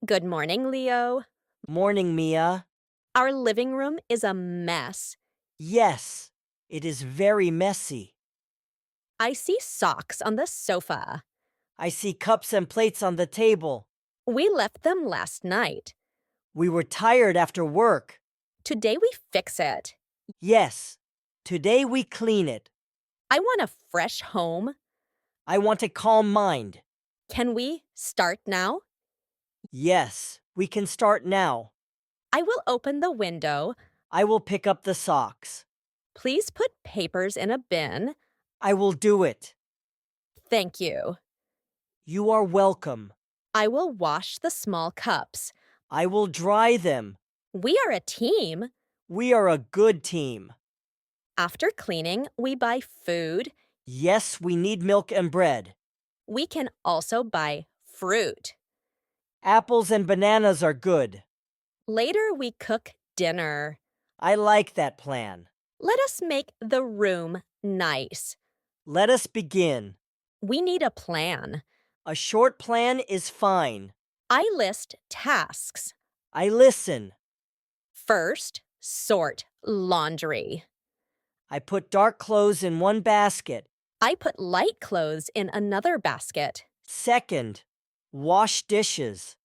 Good morning, Leo. Morning, Mia. Our living room is a mess. Yes, it is very messy. I see socks on the sofa. I see cups and plates on the table. We left them last night. We were tired after work. Today we fix it. Yes, today we clean it. I want a fresh home. I want a calm mind. Can we start now? Yes, we can start now. I will open the window. I will pick up the socks. Please put papers in a bin. I will do it. Thank you. You are welcome. I will wash the small cups. I will dry them. We are a team. We are a good team. After cleaning, we buy food. Yes, we need milk and bread. We can also buy fruit. Apples and bananas are good. Later, we cook dinner. I like that plan. Let us make the room nice. Let us begin. We need a plan. A short plan is fine. I list tasks. I listen. First, sort laundry. I put dark clothes in one basket. I put light clothes in another basket. Second, wash dishes.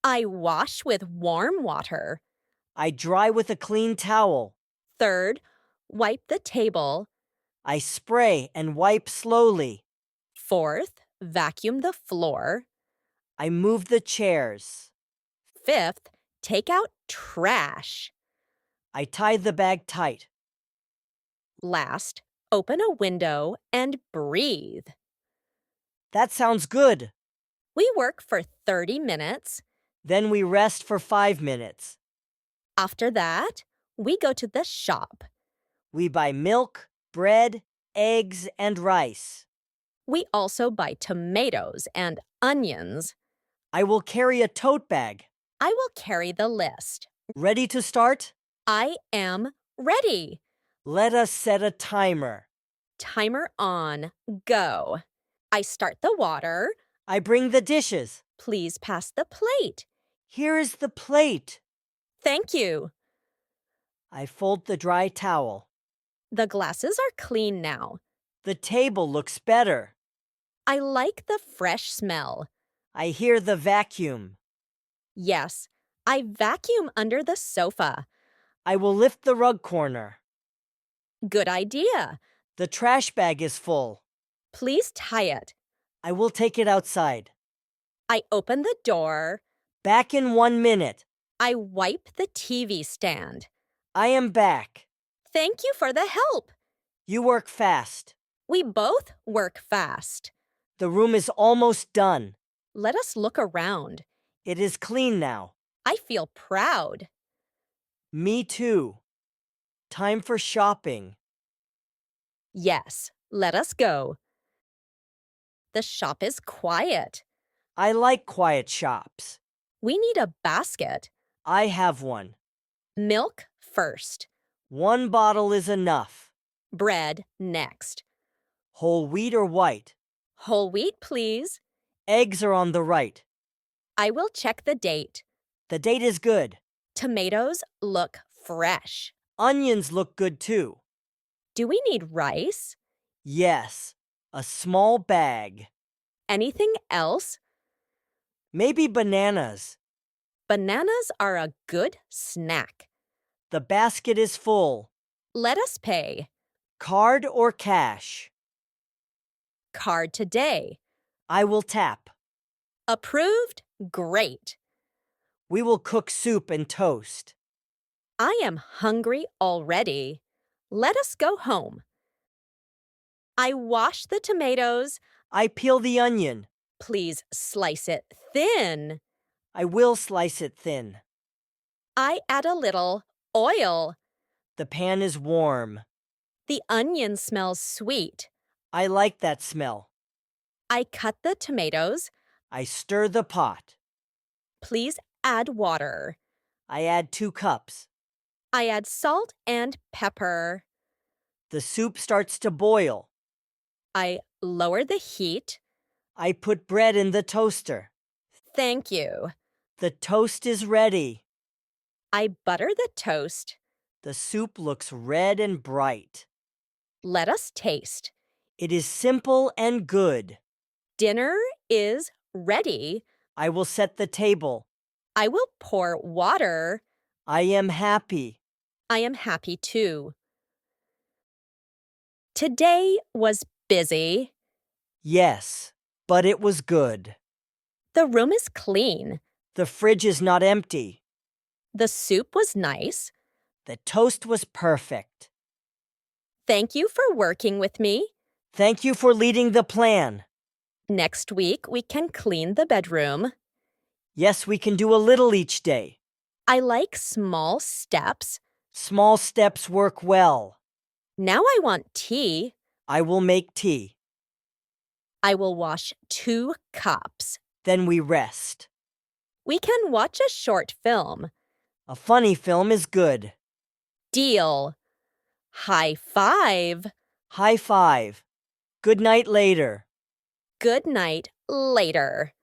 I wash with warm water. I dry with a clean towel. Third, wipe the table. I spray and wipe slowly. Fourth, vacuum the floor. I move the chairs. Fifth, take out trash. I tie the bag tight. Last, open a window and breathe. That sounds good. We work for 30 minutes. Then we rest for 5 minutes. After that, we go to the shop. We buy milk, bread, eggs, and rice. We also buy tomatoes and onions. I will carry a tote bag. I will carry the list. Ready to start? I am ready. Let us set a timer. Timer on. Go. I start the water. I bring the dishes. Please pass the plate. Here is the plate. Thank you. I fold the dry towel. The glasses are clean now. The table looks better. I like the fresh smell. I hear the vacuum. Yes, I vacuum under the sofa. I will lift the rug corner. Good idea. The trash bag is full. Please tie it. I will take it outside. I open the door. Back in 1 minute. I wipe the TV stand. I am back. Thank you for the help. You work fast. We both work fast. The room is almost done. Let us look around. It is clean now. I feel proud. Me too. Time for shopping. Yes, let us go. The shop is quiet. I like quiet shops. We need a basket. I have one. Milk first. 1 bottle is enough. Bread next. Whole wheat or white? Whole wheat, please. Eggs are on the right. I will check the date. The date is good. Tomatoes look fresh. Onions look good too. Do we need rice? Yes, a small bag. Anything else? Maybe bananas. Bananas are a good snack. The basket is full. Let us pay. Card or cash? Card today. I will tap. Approved? Great. We will cook soup and toast. I am hungry already. Let us go home. I wash the tomatoes. I peel the onion. Please slice it thin. I will slice it thin. I add a little oil. The pan is warm. The onion smells sweet. I like that smell. I cut the tomatoes. I stir the pot. Please add water. I add 2 cups. I add salt and pepper. The soup starts to boil. I lower the heat. I put bread in the toaster. Thank you. The toast is ready. I butter the toast. The soup looks red and bright. Let us taste. It is simple and good. Dinner is ready. I will set the table. I will pour water. I am happy. I am happy too. Today was busy. Yes, but it was good. The room is clean. The fridge is not empty. The soup was nice. The toast was perfect. Thank you for working with me. Thank you for leading the plan. Next week, we can clean the bedroom. Yes, we can do a little each day. I like small steps. Small steps work well. Now I want tea. I will make tea. I will wash 2 cups. Then we rest. We can watch a short film. A funny film is good. Deal. High five. High five. Good night later. Good night later.